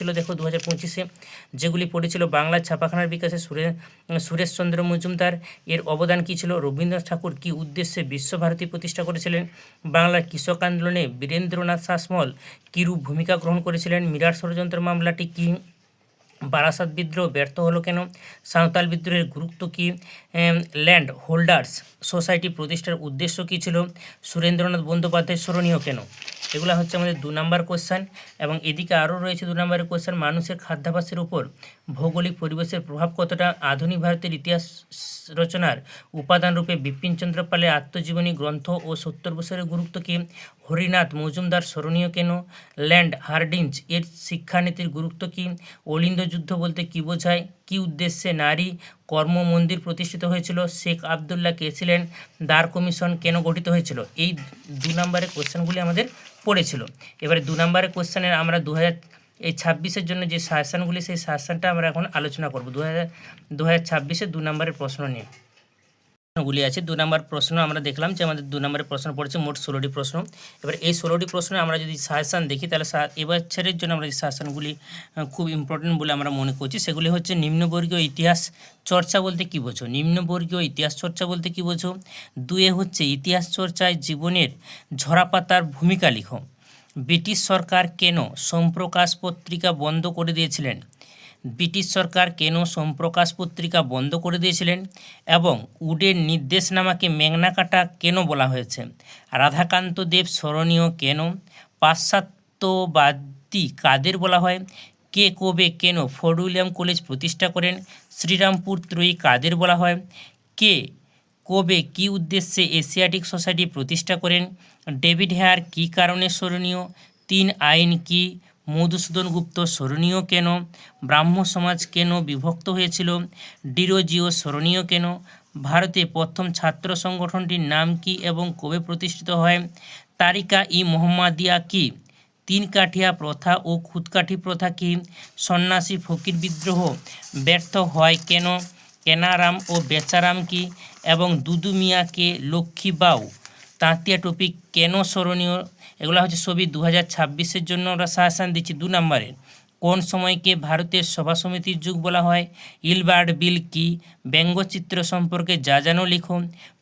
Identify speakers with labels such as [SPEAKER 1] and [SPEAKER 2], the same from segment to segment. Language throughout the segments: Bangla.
[SPEAKER 1] ছিল দেখো 2025-এ, যেগুলি পড়েছিল বাংলার ছাপাখানার বিকাশে সুরেশচন্দ্র মজুমদার এর অবদান কী ছিল, রবীন্দ্রনাথ ঠাকুর কী উদ্দেশ্যে বিশ্বভারতী প্রতিষ্ঠা করেছিলেন, বাংলার কৃষক আন্দোলনে বীরেন্দ্রনাথ শাসমল কীরূপ ভূমিকা গ্রহণ করেছিলেন, মিরাট ষড়যন্ত্র মামলাটি কী, বারাসাত বিদ্রোহ ব্যর্থ হলো কেন, সাঁওতাল বিদ্রোহের গুরুত্ব কী, ল্যান্ড হোল্ডার্স সোসাইটি প্রতিষ্ঠার উদ্দেশ্য কী ছিল, সুরেন্দ্রনাথ বন্দ্যোপাধ্যায় স্মরণীয় কেন। এগুলো হচ্ছে আমাদের 2 নম্বর কোশ্চেন। এবং এদিকে আরও রয়েছে 2 নম্বরের কোশ্চেন, মানুষের খাদ্যাভ্যাসের উপর ভৌগোলিক পরিবেশের প্রভাব কতটা, আধুনিক ভারতের ইতিহাস রচনার উপাদান রূপে বিপিনচন্দ্র পালের আত্মজীবনী গ্রন্থ ও 70 বছরের গুরুত্ব কী, হরিনাথ মজুমদার স্মরণীয় কেন, ল্যান্ড হার্ডিঞ্জ এর শিক্ষানীতির গুরুত্ব কী, অলিন্দ যুদ্ধ বলতে কী বোঝায়, কী উদ্দেশ্যে নারী কর্ম মন্দির প্রতিষ্ঠিত হয়েছিল, শেখ আবদুল্লাহ কে ছিলেন, দ্বার কমিশন কেন গঠিত হয়েছিল। এই 2 নম্বরের কোশ্চেনগুলি আমাদের পড়েছিল। এবারে 2 নম্বরের কোশ্চেনের আমরা 2026-এর জন্য যে সাজেশানগুলি, সেই সাজেশানটা আমরা এখন আলোচনা করব 2026-এর 2 নম্বরের প্রশ্ন নিয়ে। প্রশ্নগুলি আছে 2 নম্বর প্রশ্ন আমরা দেখলাম যে আমাদের 2 নম্বরের প্রশ্ন পড়েছে মোট 16টি প্রশ্ন। এবার এই 16টি প্রশ্নে আমরা যদি সাজেশান দেখি তাহলে এবছরের জন্য আমরা যে সাজেশানগুলি খুব ইম্পর্টেন্ট বলে আমরা মনে করছি সেগুলি হচ্ছে, নিম্নবর্গীয় ইতিহাস চর্চা বলতে কী বোঝো, নিম্নবর্গীয় ইতিহাস চর্চা বলতে কী বোঝো। 2 হচ্ছে ইতিহাস চর্চায় জীবনের ঝরাপাতার ভূমিকা লিখো। ব্রিটিশ সরকার কেন সোমপ্রকাশ পত্রিকা বন্ধ করে দিয়েছিলেন, ব্রিটিশ সরকার কেন সোমপ্রকাশ পত্রিকা বন্ধ করে দিয়েছিলেন, এবং উডের নির্দেশনামাকে ম্যাগনা কেন বলা হয়েছে, রাধাকান্ত দেব স্মরণীয় কেন, পাশ্চাত্যবাদী কাদের বলা হয়, কে কবে কেন ফোর্ট উইলিয়াম কলেজ প্রতিষ্ঠা করেন, শ্রীরামপুর ত্রয়ী কাদের বলা হয়, কে কবে কী উদ্দেশ্যে এশিয়াটিক সোসাইটি প্রতিষ্ঠা করেন, ডেভিড হেয়ার কী কারণে স্মরণীয়, 3 আইন কী, মধুসূদন গুপ্ত স্মরণীয় কেন, ব্রাহ্ম সমাজ কেন বিভক্ত হয়েছিল, ডিরোজিও স্মরণীয় কেন, ভারতে প্রথম ছাত্র সংগঠনটির নাম কী এবং কবে প্রতিষ্ঠিত হয়, তারিকা-ই মোহাম্মদিয়া কী, 3 কাঠিয়া প্রথা ও খুদকাঠি প্রথা কী, সন্ন্যাসী ফকির বিদ্রোহ ব্যর্থ হয় কেন, কেনারাম ও বেচারাম কী, এবং দুদু মিয়াকে লক্ষ্মীবাউ তাঁতিয়া টুপি কেন স্মরণীয়। এগুলো হচ্ছে সবই 2026-এর জন্য আমরা সাজেশান দিচ্ছি। 2 নম্বরে, কোন সময়কে ভারতের সভা সমিতির যুগ বলা হয়, ইলবার্ট বিল কী, ব্যঙ্গচিত্র সম্পর্কে যা জানো লিখো,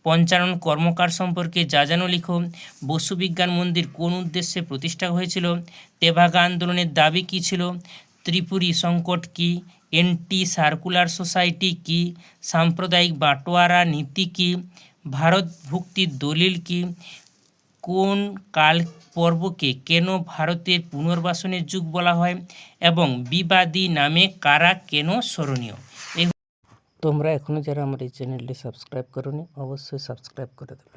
[SPEAKER 1] পঞ্চানন কর্মকার সম্পর্কে যা জানো লিখো, বসু বিজ্ঞান মন্দির কোন উদ্দেশ্যে প্রতিষ্ঠা হয়েছিল, তেভাগা আন্দোলনের দাবি কী ছিল, ত্রিপুরী সংকট কী, এন্টি সার্কুলার সোসাইটি কী, সাম্প্রদায়িক বাটোয়ারা নীতি কী, ভারত ভুক্তির দলিল কী, কোন কাল পর্বকে কেন ভারতের পুনর্বাসনের যুগ বলা হয়, এবং বিবাদী নামে কারা কেন স্মরণীয়। তোমরা এখনও যারা আমার এই চ্যানেলটি সাবস্ক্রাইব করোনি অবশ্যই সাবস্ক্রাইব করে দেবে।